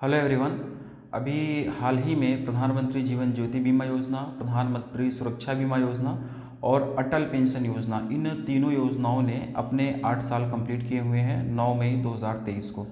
Hello everyone. अभी हाल ही में प्रधानमंत्री जीवन ज्योति बीमा योजना, प्रधानमंत्री सुरक्षा बीमा योजना और अटल पेंशन योजना, इन तीनों योजनाओं ने अपने 8 साल कंप्लीट किए हुए हैं 9 मई 2023 को।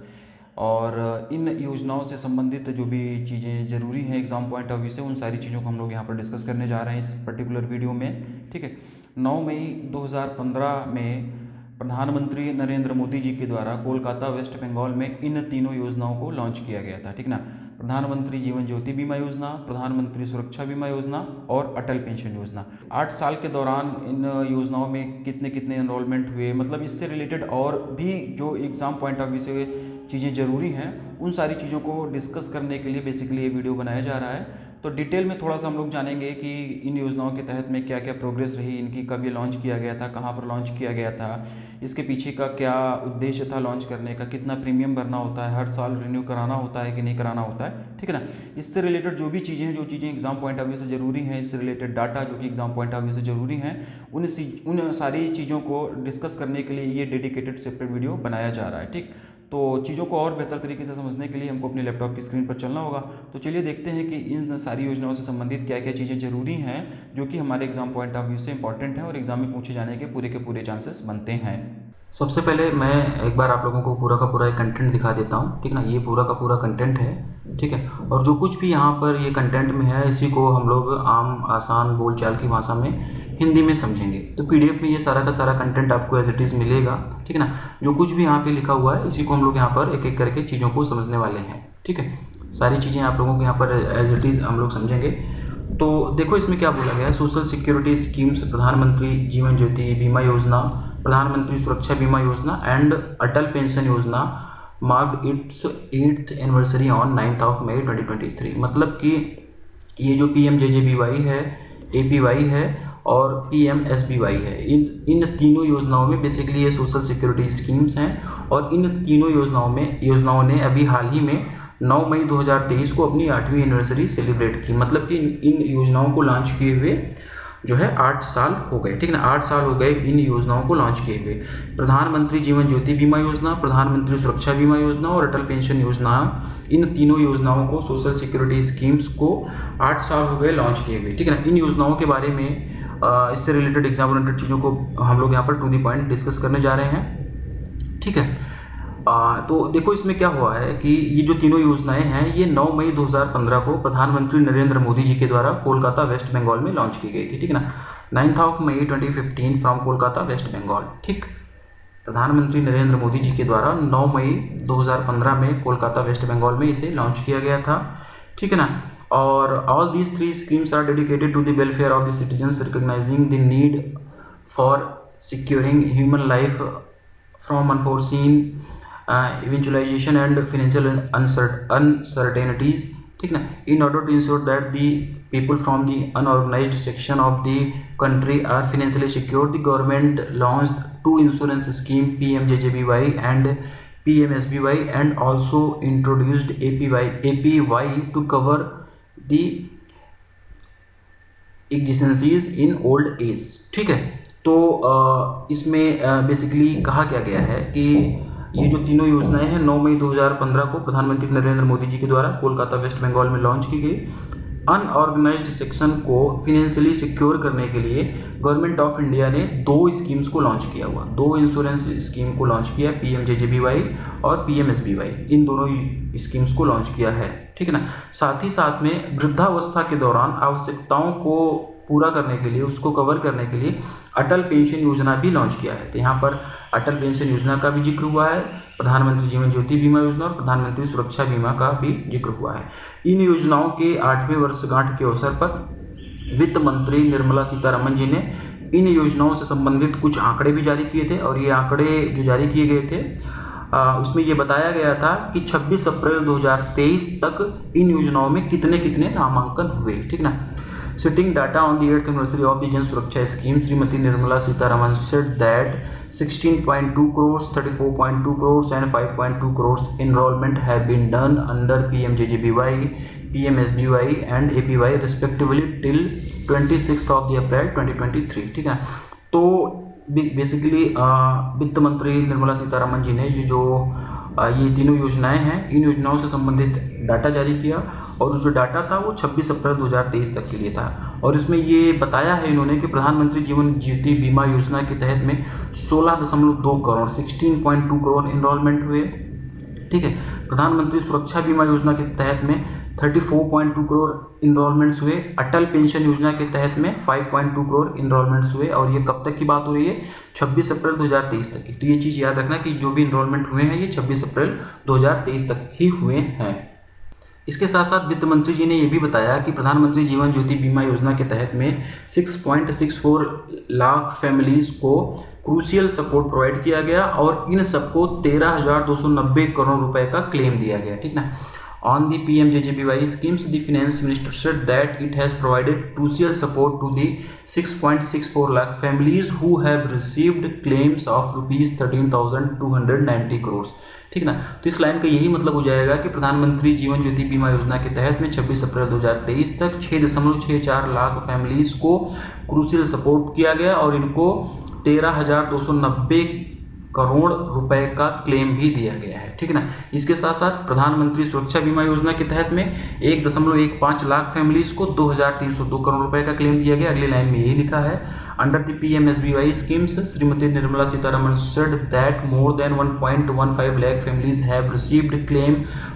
और इन योजनाओं से संबंधित जो भी चीज़ें ज़रूरी हैं एग्ज़ाम पॉइंट ऑफ व्यू से, उन सारी चीज़ों को हम लोग यहाँ पर डिस्कस करने जा रहे हैं इस पर्टिकुलर वीडियो में। ठीक है। 9 मई 2015 में प्रधानमंत्री नरेंद्र मोदी जी के द्वारा कोलकाता वेस्ट बंगाल में इन तीनों योजनाओं को लॉन्च किया गया था। ठीक ना। प्रधानमंत्री जीवन ज्योति बीमा योजना, प्रधानमंत्री सुरक्षा बीमा योजना और अटल पेंशन योजना। 8 साल के दौरान इन योजनाओं में कितने कितने एनरोलमेंट हुए, मतलब इससे रिलेटेड और भी जो एग्ज़ाम पॉइंट ऑफ व्यू से चीज़ें ज़रूरी हैं, उन सारी चीज़ों को डिस्कस करने के लिए बेसिकली ये वीडियो बनाया जा रहा है। तो डिटेल में थोड़ा सा हम लोग जानेंगे कि इन योजनाओं के तहत में क्या क्या प्रोग्रेस रही, इनकी कब ये लॉन्च किया गया था, कहाँ पर लॉन्च किया गया था, इसके पीछे का क्या उद्देश्य था लॉन्च करने का, कितना प्रीमियम भरना होता है, हर साल रिन्यू कराना होता है कि नहीं कराना होता है। ठीक है ना। इससे रिलेटेड जो भी चीज़ें हैं, जो चीज़ें एग्जाम पॉइंट ऑफ व्यू से ज़रूरी हैं, इससे रिलेटेड डाटा जो कि एग्जाम पॉइंट ऑफ व्यू से ज़रूरी हैं, उन सारी चीज़ों को डिस्कस करने के लिए ये डेडिकेटेड सेपरेट वीडियो बनाया जा रहा है। ठीक। तो चीज़ों को और बेहतर तरीके से समझने के लिए हमको अपने लैपटॉप की स्क्रीन पर चलना होगा। तो चलिए देखते हैं कि इन सारी योजनाओं से संबंधित क्या क्या चीज़ें ज़रूरी हैं जो कि हमारे एग्जाम पॉइंट ऑफ व्यू से इंपॉर्टेंट हैं और एग्जाम में पूछे जाने के पूरे चांसेस बनते हैं। सबसे पहले मैं एक बार आप लोगों को पूरा का पूरा एक कंटेंट दिखा देता हूँ। ठीक ना। ये पूरा का पूरा कंटेंट है। ठीक है। और जो कुछ भी यहाँ पर ये कंटेंट में है, इसी को हम लोग आम आसान बोलचाल की भाषा में हिंदी में समझेंगे। तो पीडीएफ में ये सारा का सारा कंटेंट आपको एज इट इज़ मिलेगा। ठीक है ना। जो कुछ भी यहाँ पे लिखा हुआ है, इसी को हम लोग यहाँ पर एक एक करके चीज़ों को समझने वाले हैं। ठीक है। सारी चीज़ें आप लोगों को यहाँ पर एज इट इज़ हम लोग समझेंगे। तो देखो इसमें क्या बोला गया है। सोशल सिक्योरिटी स्कीम्स, प्रधानमंत्री जीवन ज्योति बीमा योजना, प्रधानमंत्री Suraksha Bima Yojana and Atal pension Yojana marked its 8th anniversary on 9th of May 2023। मतलब कि ये जो PMJJBY है, APY है और PMSBY है, इन तीनों योजनाओं में बेसिकली ये सोशल सिक्योरिटी स्कीम्स हैं। और इन तीनों योजनाओं ने अभी हाल ही में 9 मई 2023 को अपनी 8वीं एनिवर्सरी सेलिब्रेट की। मतलब कि इन योजनाओं को लॉन्च किए हुए जो है 8 साल हो गए। ठीक है ना। 8 साल हो गए इन योजनाओं को लॉन्च किए हुए। प्रधानमंत्री जीवन ज्योति बीमा योजना, प्रधानमंत्री सुरक्षा बीमा योजना और अटल पेंशन योजना, इन तीनों योजनाओं को, सोशल सिक्योरिटी स्कीम्स को 8 साल हो गए लॉन्च किए हुए। ठीक है ना। इन योजनाओं के बारे में इससे रिलेटेड एग्जाम रिलेटेड चीज़ों को हम लोग यहाँ पर टू द पॉइंट डिस्कस करने जा रहे हैं। ठीक है। तो देखो इसमें क्या हुआ है कि ये जो तीनों योजनाएं हैं, ये 9 मई 2015 को प्रधानमंत्री नरेंद्र मोदी जी के द्वारा कोलकाता वेस्ट बंगाल में लॉन्च की गई थी। ठीक है ना। 9th of May 2015 from Kolkata west Bengal. ठीक। प्रधानमंत्री नरेंद्र मोदी जी के द्वारा 9 मई 2015 में कोलकाता वेस्ट बंगाल में इसे लॉन्च किया गया था। ठीक है ना। और all these 3 schemes are dedicated to the welfare of the citizens, recognizing the need for securing human life from unforeseen eventualization and financial uncertainties. ठीक ना। in order to ensure that the people from the unorganized section of the country are financially secure, the government launched 2 insurance scheme, PMJJBY and PMSBY, and also introduced APY to cover the exigencies in old age। ठीक है। तो इसमें basically कहा क्या गया है कि ये जो तीनों योजनाएं हैं 9 मई 2015 को प्रधानमंत्री नरेंद्र मोदी जी के द्वारा कोलकाता वेस्ट बंगाल में लॉन्च की गई। अनऑर्गेनाइज्ड सेक्शन को फिनेंशियली सिक्योर करने के लिए गवर्नमेंट ऑफ इंडिया ने 2 स्कीम्स को लॉन्च किया हुआ, 2 इंश्योरेंस स्कीम को लॉन्च किया, PMJJBY और PMSBY, इन दोनों स्कीम्स को लॉन्च किया है। ठीक है ना। साथ ही साथ में वृद्धावस्था के दौरान आवश्यकताओं को पूरा करने के लिए, उसको कवर करने के लिए अटल पेंशन योजना भी लॉन्च किया है। तो यहाँ पर अटल पेंशन योजना का भी जिक्र हुआ है, प्रधानमंत्री जीवन ज्योति बीमा योजना और प्रधानमंत्री सुरक्षा बीमा का भी जिक्र हुआ है। इन योजनाओं के 8वें वर्षगांठ के अवसर पर वित्त मंत्री निर्मला सीतारमण जी ने इन योजनाओं से संबंधित कुछ आंकड़े भी जारी किए थे। और ये आंकड़े जो जारी किए गए थे उसमें ये बताया गया था कि 26 अप्रैल 2023 तक इन योजनाओं में कितने कितने नामांकन हुए। ठीक ना। Citing data on the 8th anniversary of the Jan Suraksha scheme, Srimati Nirmala Sitharaman said that 16.2 crores, 34.2 crores and 5.2 crores enrollment have been done under PMJJBY, PMSBY and APY respectively till 26th of the April 2023। ठीक है। तो basically वित्त मंत्री निर्मला सीतारमण जी ने ये जो ये तीनों योजनाएं हैं, इन योजनाओं से संबंधित डाटा जारी किया और जो डाटा था वो 26 अप्रैल 2023 तक के लिए था। और इसमें ये बताया है इन्होंने कि प्रधानमंत्री जीवन ज्योति बीमा योजना के तहत में 16.2 करोड़ 16.2 करोड़ इनरोलमेंट हुए। ठीक है, प्रधानमंत्री सुरक्षा बीमा योजना के तहत में 34.2 करोड़ इनरोलमेंट्स हुए। अटल पेंशन योजना के तहत में 5.2 करोड़ इनरोलमेंट्स हुए। और ये कब तक की बात हो रही है? 26 अप्रैल 2023 तक की। तो ये चीज़ याद रखना कि जो भी इनरोलमेंट हुए हैं ये 26 अप्रैल 2023 तक ही हुए हैं। इसके साथ साथ वित्त मंत्री जी ने ये भी बताया कि प्रधानमंत्री जीवन ज्योति बीमा योजना के तहत में 6.64 लाख फैमिलीज को क्रूशियल सपोर्ट प्रोवाइड किया गया और इन सबको 13,290 करोड़ रुपए का क्लेम दिया गया। ठीक ना। On the PMJJBY schemes, the finance minister said that it has provided crucial support to the 6.64 lakh families who have received claims of rupees 13,290 crores। ठीक ना। तो इस लाइन का यही मतलब हो जाएगा कि प्रधानमंत्री जीवन ज्योति बीमा योजना के तहत में 26 अप्रैल 2023 तक 6.64 लाख फैमिलीज को क्रूशियल सपोर्ट किया गया और इनको 13,290 करोड़ रुपए का क्लेम भी दिया गया है। ठीक है ना। इसके साथ साथ प्रधानमंत्री सुरक्षा बीमा योजना के तहत में 1.15 लाख फैमिलीज को 2,302 करोड़ रुपए का क्लेम दिया गया। अगली लाइन में यही लिखा है, under the PMSBY schemes Shrimati Nirmala Sitharaman said that more than 1.15 lakh families have received claim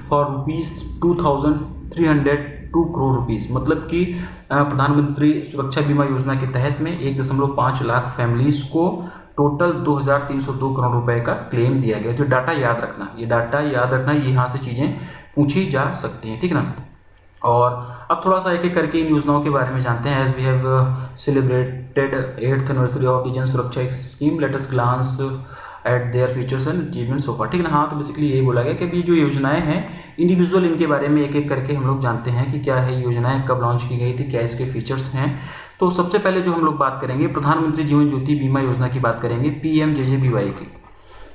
for ₹2,302 crore rupees. मतलब कि प्रधानमंत्री सुरक्षा बीमा योजना के तहत में 1.5 लाख फैमिलीज को टोटल 2,302 करोड़ रुपए का क्लेम दिया गया। जो डाटा याद रखना, ये डाटा याद रखना, यहाँ से चीज़ें पूछी जा सकती हैं। ठीक है ना। और अब थोड़ा सा एक एक करके इन योजनाओं के बारे में जानते हैं। As we have celebrated 8th anniversary of the Jan Suraksha scheme, let us glance at their features and achievement so far. ठीक है ना। हाँ, तो बेसिकली यही बोला गया कि अभी जो योजनाएं हैं इंडिविजुअल, इनके बारे में एक एक करके हम लोग जानते हैं कि क्या है योजनाएं, कब लॉन्च की गई थी, क्या इसके फीचर्स हैं। तो सबसे पहले जो हम लोग बात करेंगे प्रधानमंत्री जीवन ज्योति बीमा योजना की बात करेंगे, PMJJBY की।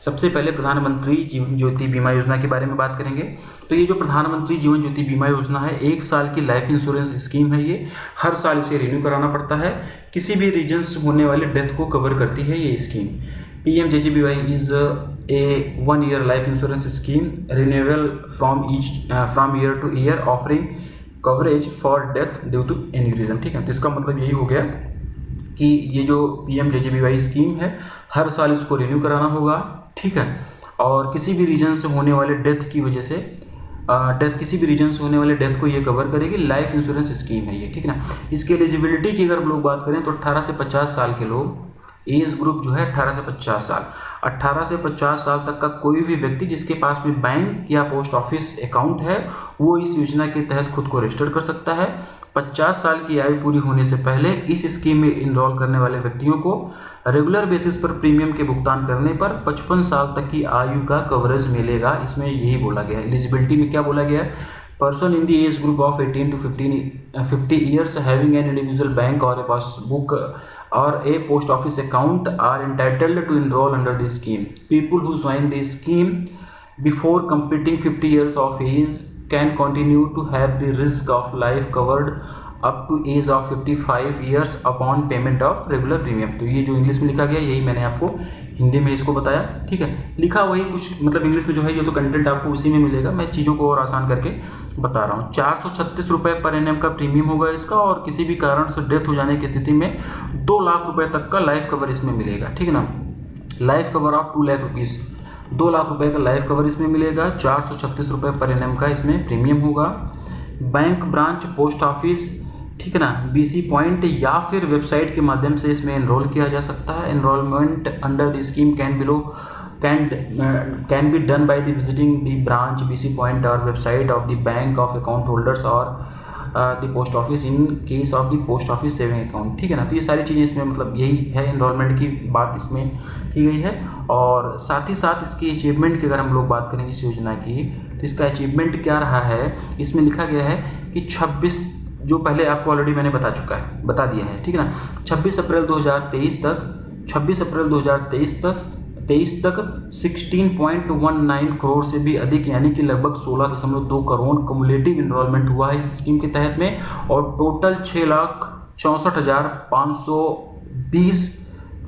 सबसे पहले प्रधानमंत्री जीवन ज्योति बीमा योजना के बारे में बात करेंगे। तो ये जो प्रधानमंत्री जीवन ज्योति बीमा योजना है 1 साल की लाइफ इंश्योरेंस स्कीम है। ये हर साल इसे रिन्यू कराना पड़ता है। किसी भी रीजन से होने वाले डेथ को कवर करती है ये scheme. PMJJBY is a 1 year life insurance scheme renewable from year to year offering coverage for death due to any reason. ठीक है। तो इसका मतलब यही हो गया कि ये जो PMJJBY स्कीम है हर साल इसको रिन्यू कराना होगा। ठीक है। और किसी भी रीजन से होने वाले डेथ की वजह से किसी भी रीजन से होने वाले डेथ को ये कवर करेगी। लाइफ इंश्योरेंस स्कीम है ये। ठीक है ना। इसकी एलिजिबिलिटी की अगर हम लोग बात करें तो 18 से 50 साल के लोग, एज ग्रुप जो है 18 से 50 साल, 18 से 50 साल तक का कोई भी व्यक्ति जिसके पास में बैंक या पोस्ट ऑफिस अकाउंट है वो इस योजना के तहत खुद को रजिस्टर कर सकता है। 50 साल की आयु पूरी होने से पहले इस स्कीम में इनरोल करने वाले व्यक्तियों को रेगुलर बेसिस पर प्रीमियम के भुगतान करने पर 55 साल तक की आयु का कवरेज मिलेगा। इसमें यही बोला गया है। एलिजिबिलिटी में क्या बोला गया है? Person in the age group of 18 to 50 years having an individual bank or a passbook or a post office account are entitled to enroll under the scheme. People who join the scheme before completing 50 years of age can continue to have the risk of life covered up to age of 55 years upon payment of regular premium। तो ये जो English में लिखा गया यही मैंने आपको हिंदी में इसको बताया। ठीक है। लिखा वही कुछ, मतलब इंग्लिश में जो है ये तो कंटेंट आपको उसी में मिलेगा। मैं चीज़ों को और आसान करके बता रहा हूँ। 436 रुपये पर एनएम का प्रीमियम होगा इसका और किसी भी कारण से डेथ हो जाने की स्थिति में 2 लाख रुपये तक का लाइफ कवर इसमें मिलेगा। ठीक है ना। Life cover of 2 lakh rupees, 2 lakh रुपये का लाइफ कवर इसमें मिलेगा। 436 रुपये पर एनएम का इसमें प्रीमियम होगा। बैंक ब्रांच, पोस्ट ऑफिस, ठीक है ना, BC पॉइंट या फिर वेबसाइट के माध्यम से इसमें एनरोल किया जा सकता है। Enrolment under the scheme can be done by the visiting the branch, BC point और website of the bank of account holders और the post office in case of the post office saving account. ठीक है ना। तो ये सारी चीज़ें इसमें मतलब यही है, एनरोलमेंट की बात इसमें की गई है। और साथ ही साथ इसकी अचीवमेंट की अगर हम लोग बात करेंगे इस योजना की, तो इसका अचीवमेंट क्या रहा है, इसमें लिखा गया है कि 26, जो पहले आपको ऑलरेडी मैंने बता दिया है। ठीक है ना। 26 अप्रैल 2023 तक 16.19 करोड़ से भी अधिक यानी कि लगभग 16.2 करोड़ कम्युलेटिव इनरोलमेंट हुआ है इस स्कीम के तहत में। और टोटल 6,64,520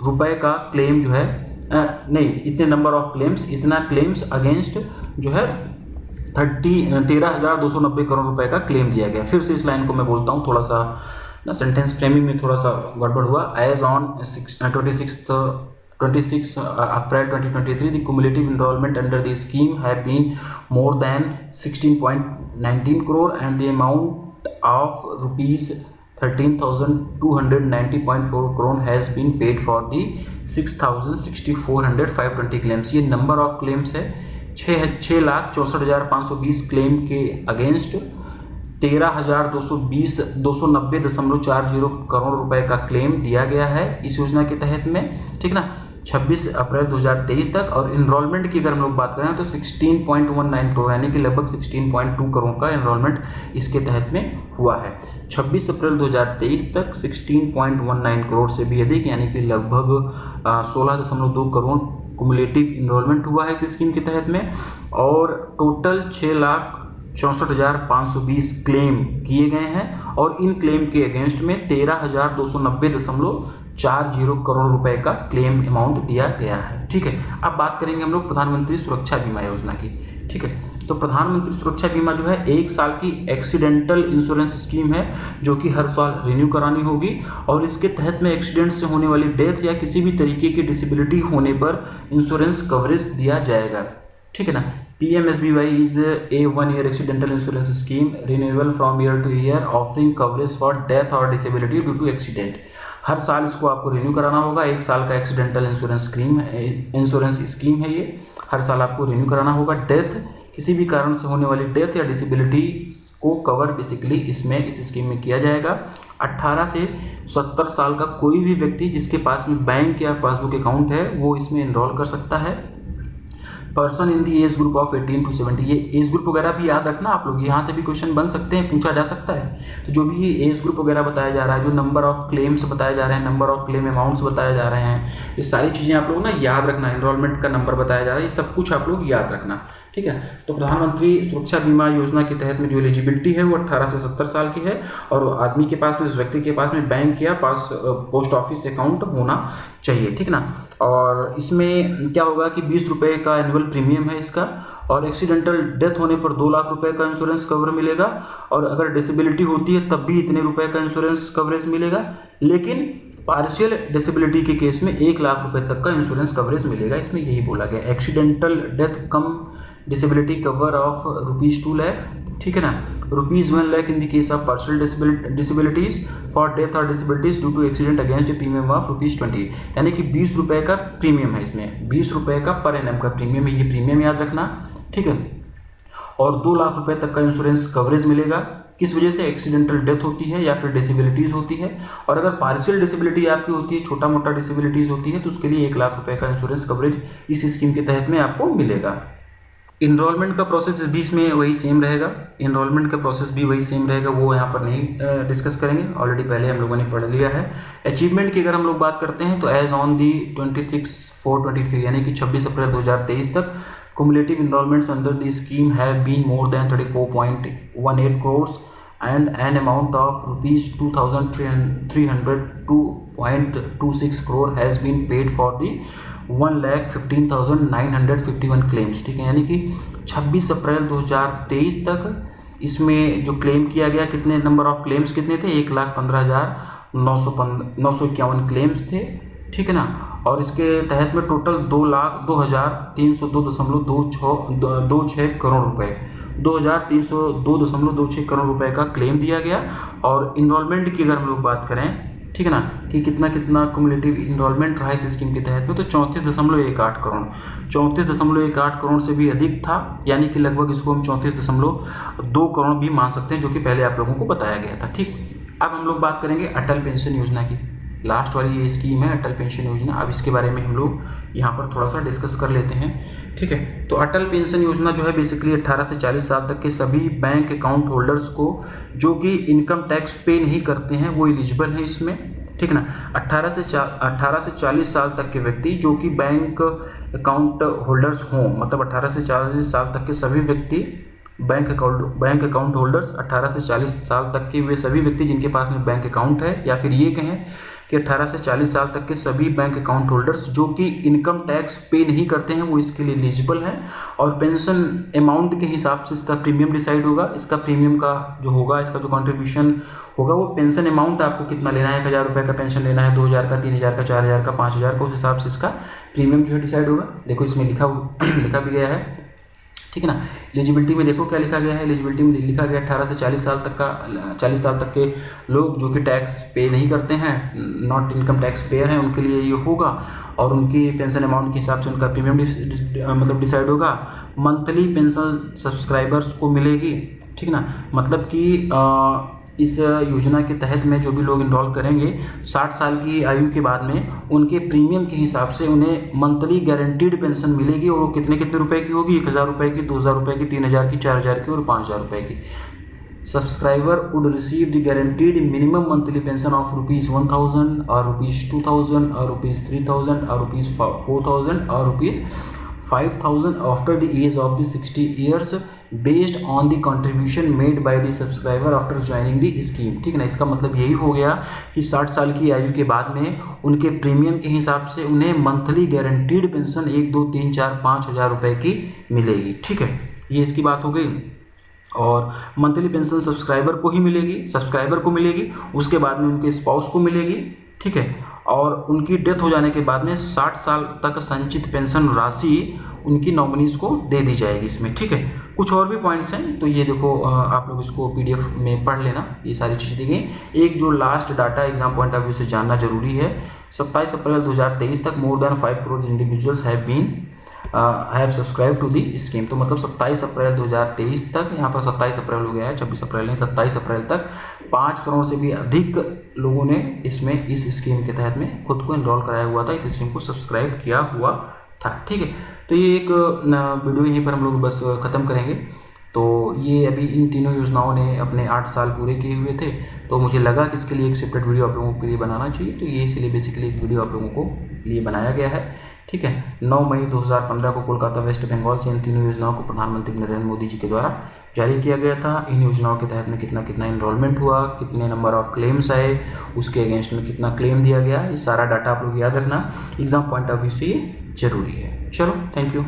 रुपये का क्लेम जो है नहीं, इतने नंबर ऑफ क्लेम्स, इतना क्लेम्स अगेंस्ट जो है 13,290 करोड़ रुपए का क्लेम दिया गया। फिर से इस लाइन को मैं बोलता हूँ, थोड़ा सा ना सेंटेंस फ्रेमिंग में थोड़ा सा गड़बड़ हुआ। As on 26 April 2023 the cumulative enrollment under the scheme have been more than 16.19 crore and the amount of rupees 13,290.4 crore has been paid for the 6,64,520 claims। ये नंबर ऑफ क्लेम्स है 6,64,520 claim के against 13,290.40 crore रुपए का claim दिया गया है इस योजना के तहत में, ठीक ना, 26 अप्रैल 2023 तक। और इनरोलमेंट की अगर हम लोग बात करें तो 16.19 करोड़ यानी कि लगभग 16.2 करोड़ का इनरोलमेंट इसके तहत में हुआ है। 26 अप्रैल 2023 तक 16.19 करोड़ से भी अधिक यानी कि लगभग 16.2 करोड़ कुमुलेटिव इनरोलमेंट हुआ है इस स्कीम के तहत में। और टोटल 6,64,520 क्लेम किए गए हैं और इन क्लेम के अगेंस्ट में 13,290.40 करोड़ रुपए का क्लेम अमाउंट दिया गया है, ठीक है। अब बात करेंगे हम लोग प्रधानमंत्री सुरक्षा बीमा योजना की, ठीक है। तो प्रधानमंत्री सुरक्षा बीमा जो है 1 साल की एक्सीडेंटल इंश्योरेंस स्कीम है जो कि हर साल रिन्यू करानी होगी और इसके तहत में एक्सीडेंट से होने वाली डेथ या किसी भी तरीके की डिसेबिलिटी होने पर इंश्योरेंस कवरेज दिया जाएगा, ठीक है ना। PMSBY is a 1-year accidental insurance scheme renewable from year to year offering coverage for death or disability due to accident। हर साल इसको आपको रिन्यू कराना होगा। 1 साल का एक्सीडेंटल इंश्योरेंस स्कीम है ये, हर साल आपको रिन्यू कराना होगा। डेथ, किसी भी कारण से होने वाली डेथ या डिसेबिलिटी को कवर बेसिकली इसमें इस स्कीम में किया जाएगा। 18 से 70 साल का कोई भी व्यक्ति जिसके पास में बैंक या पासबुक अकाउंट है वो इसमें एनरोल कर सकता है। Person in the age group of 18 to 70, ये एज ग्रुप वगैरह भी याद रखना आप लोग, यहाँ से भी क्वेश्चन बन सकते हैं, पूछा जा सकता है। तो जो भी एज ग्रुप वगैरह बताया जा रहा है, जो नंबर ऑफ क्लेम्स बताए जा रहे हैं, नंबर ऑफ क्लेम अमाउंट्स बताए जा रहे हैं, ये सारी चीज़ें आप लोग ना याद रखना। एनरोलमेंट का नंबर बताया जा रहा है, ये सब कुछ आप लोग याद रखना, ठीक है। तो प्रधानमंत्री सुरक्षा बीमा योजना के तहत में जो एलिजिबिलिटी है वो 18 से 70 साल की है और आदमी के पास में, उस व्यक्ति के पास में बैंक या पोस्ट ऑफिस अकाउंट होना चाहिए, ठीक ना। और इसमें क्या होगा कि 20 रुपये का एनुअल प्रीमियम है इसका और एक्सीडेंटल डेथ होने पर 2 लाख रुपए का इंश्योरेंस कवर मिलेगा और अगर डिसेबिलिटी होती है तब भी इतने रुपए का इंश्योरेंस कवरेज मिलेगा। लेकिन पार्शियल डिसेबिलिटी के केस में 1 लाख रुपए तक का इंश्योरेंस कवरेज मिलेगा। इसमें यही बोला गया, accidental death cum disability cover of ₹2 lakh, ठीक है ना, ₹1 lakh in the case of partial disabilities for death और disabilities due to accident against a premium of ₹20, यानी कि 20 रुपये का प्रीमियम है इसमें, 20 रुपये का पर एनम का प्रीमियम है, ये प्रीमियम याद रखना, ठीक है। और 2 लाख रुपए तक का इंश्योरेंस कवरेज मिलेगा। किस वजह से? एक्सीडेंटल डेथ होती है या फिर डिसेबिलिटीज़ होती है। और अगर पार्शियल डिसेबिलिटी आपकी होती है, छोटा मोटा डिसेबिलिटीज़ होती है, तो उसके लिए 1 लाख रुपए का इंश्योरेंस कवरेज इस स्कीम के तहत में आपको मिलेगा। इनरोलमेंट का प्रोसेस भी इसमें वही सेम रहेगा, इनरोलमेंट का प्रोसेस भी वही सेम रहेगा, वो यहाँ पर नहीं डिस्कस करेंगे, ऑलरेडी पहले हम लोगों ने पढ़ लिया है। अचीवमेंट की अगर हम लोग बात करते हैं तो एज ऑन दी 26/4/23 यानी कि 26 अप्रैल 2023 तक cumulative enrollments under the scheme have been more than 34.18 crores and an amount of rupees 2,302.26 crore has been paid for the 1,15,951 claims, ठीक है। यानी कि 26 अप्रैल 2023 तक इसमें जो क्लेम किया गया, कितने नंबर ऑफ क्लेम्स कितने थे? 1,15,951 क्लेम्स थे, ठीक है ना। और इसके तहत में टोटल 2,02,302.26 करोड़ रुपए, 2,302.26 करोड़ रुपए का क्लेम दिया गया। और इनरोलमेंट की अगर हम लोग बात करें, ठीक है ना, कि कितना क्युमुलेटिव इनरोलमेंट रहा इस स्कीम के तहत में, तो 34.18 करोड़, 34.18 करोड़ से भी अधिक था, यानी कि लगभग इसको हम 34.2 करोड़ भी मान सकते हैं, जो कि पहले आप लोगों को बताया गया था, ठीक। अब हम लोग बात करेंगे अटल पेंशन योजना की, लास्ट वाली ये स्कीम है अटल पेंशन योजना। अब इसके बारे में हम लोग यहाँ पर थोड़ा सा डिस्कस कर लेते हैं, ठीक है। तो अटल पेंशन योजना जो है बेसिकली 18 से 40 साल तक के सभी बैंक अकाउंट होल्डर्स को जो कि इनकम टैक्स पे नहीं करते हैं वो एलिजिबल हैं इसमें, ठीक है ना। 18 से 40 साल तक के व्यक्ति जो कि बैंक अकाउंट होल्डर्स हों, मतलब 18 से 40 साल तक के सभी व्यक्ति बैंक अकाउंट होल्डर्स, 18 से 40 साल तक के वे सभी व्यक्ति जिनके पास में बैंक अकाउंट है, या फिर ये कहें कि 18 से 40 साल तक के सभी बैंक अकाउंट होल्डर्स जो कि इनकम टैक्स पे नहीं करते हैं वो इसके लिए एलिजिबल हैं। और पेंशन अमाउंट के हिसाब से इसका प्रीमियम डिसाइड होगा। इसका प्रीमियम का जो होगा, इसका जो कॉन्ट्रीब्यूशन होगा वो पेंशन अमाउंट आपको कितना लेना है, 1000 रुपये का पेंशन लेना है, 2000 का, 3000 का, 4000 का, 5000 का, उस हिसाब से इसका प्रीमियम जो है डिसाइड होगा। देखो इसमें लिखा भी गया है, ठीक है ना। एलिजिबिलिटी में देखो क्या लिखा गया है। एलिजिबिलिटी में लिखा गया 18 से 40 साल तक का 40 साल तक के लोग जो कि टैक्स पे नहीं करते हैं, नॉट इनकम टैक्स पेयर हैं, उनके लिए ये होगा। और उनकी पेंशन अमाउंट के हिसाब से उनका प्रीमियम मतलब डिसाइड होगा। मंथली पेंशन सब्सक्राइबर्स को मिलेगी, ठीक है ना। मतलब कि इस योजना के तहत में जो भी लोग इनरोल करेंगे 60 साल की आयु के बाद में उनके प्रीमियम के हिसाब से उन्हें मंथली गारंटीड पेंशन मिलेगी। और वो कितने रुपए की होगी, 1000 रुपये की, 2000 रुपये की, 3000 की, 4000 की और 5000 रुपये की। Subscriber would receive the guaranteed minimum monthly pension of ₹1000 और ₹2000 और ₹3000 और ₹4000 और ₹5000 after the age of the 60 years based on the contribution made by the subscriber after joining the scheme, ठीक है ना। इसका मतलब यही हो गया कि 60 साल की आयु के बाद में उनके प्रीमियम के हिसाब से उन्हें मंथली गारंटीड पेंशन 1, 2, 3, 4, 5,000 रुपये की मिलेगी, ठीक है। ये इसकी बात हो गई। और मंथली पेंशन सब्सक्राइबर को ही मिलेगी, सब्सक्राइबर को मिलेगी, उसके बाद में उनके स्पाउस को मिलेगी, ठीक है। और उनकी डेथ हो जाने के बाद में 60 साल तक संचित पेंशन राशि उनकी नॉमिनीज को दे दी जाएगी इसमें, ठीक है। कुछ और भी पॉइंट्स हैं तो ये देखो, आप लोग इसको PDF में पढ़ लेना, ये सारी चीज़ें दी गई। एक जो last data exam point of view से जानना जरूरी है, 27 अप्रैल 2023 तक more than 5 crore individuals have subscribe to the scheme. तो मतलब 27 अप्रैल 2023 तक, यहाँ पर 27 अप्रैल हो गया है, 26 अप्रैल नहीं, 27 अप्रैल तक 5 करोड़ से भी अधिक लोगों ने इसमें इस स्कीम के तहत में खुद को इनरोल कराया हुआ था, इस स्कीम को सब्सक्राइब किया हुआ था, ठीक है। तो ये एक वीडियो यहीं पर हम लोग बस ख़त्म करेंगे। तो ये अभी इन तीनों योजनाओं ने अपने 8 साल पूरे किए हुए थे, तो मुझे लगा कि इसके लिए एक सेपरेट वीडियो आप लोगों के लिए बनाना चाहिए। तो ये इसलिए बेसिकली एक वीडियो आप लोगों को लिए बनाया गया है, ठीक है। 9 मई 2015 को कोलकाता वेस्ट बंगाल से इन तीनों योजनाओं को प्रधानमंत्री नरेंद्र मोदी जी के द्वारा जारी किया गया था। इन योजनाओं के तहत में कितना कितना इनरोलमेंट हुआ, कितने नंबर ऑफ क्लेम्स आए, उसके अगेंस्ट में कितना क्लेम दिया गया, ये सारा डाटा आप लोग याद रखना, एग्जाम पॉइंट ऑफ व्यू से ये जरूरी है। चलो, थैंक यू।